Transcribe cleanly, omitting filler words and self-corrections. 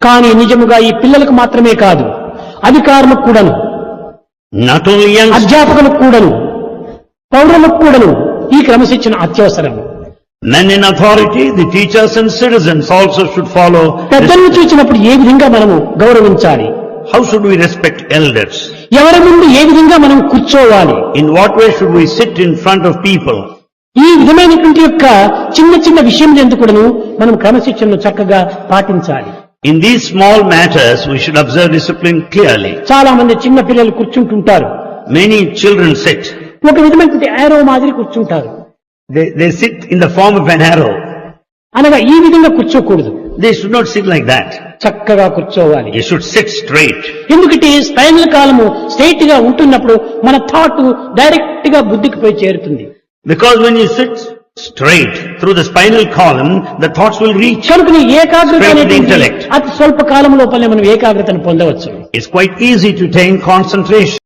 కానీ నిజముగా ఈ పిల్లలకు మాత్రమే కాదు, అధికారులకు కూడాను, Not only young, అధ్యాపకులకు కూడాను, పౌరులకు కూడాను ఈ క్రమశిక్షణ అత్యవసరం. men in authority, the teachers and citizens also should follow. పెద్దలను చూసినప్పుడు ఏ విధంగా మనము గౌరవించాలి, How should we respect elders? ఎవరి ముందు ఏ విధంగా మనం కూర్చోవాలి, In what way should we sit in front of people? ఈ విధమైనటువంటి యొక్క చిన్న చిన్న విషయం ఎందుకు కూడాను మనం క్రమశిక్షణను చక్కగా పాటించాలి. In these small matters, we should observe discipline clearly. చాలా మంది చిన్న పిల్లలు కూర్చుంటుంటారు, Many children sit. ఒక విధమైనటువంటి యారో మాదిరి కూర్చుంటారు. They sit in the form of an arrow. అనగా ఈ విధంగా కూర్చోకూడదు, They should not sit like that. చక్కగా కూర్చోవాలి. They should sit straight. ఎందుకంటే స్పైనల్ కాలము స్ట్రైట్ గా ఉంటున్నప్పుడు మన థాట్ డైరెక్ట్ గా బుద్ధికి పోయి చేరుతుంది. Because when you sit straight through the spinal column, the thoughts will reach. కనుక ఏకాగ్రత Straight అనేది intellect. అతి స్వల్ప కాలం లోపలనే మనం ఏకాగ్రతను పొందవచ్చు. It's quite easy to attain concentration.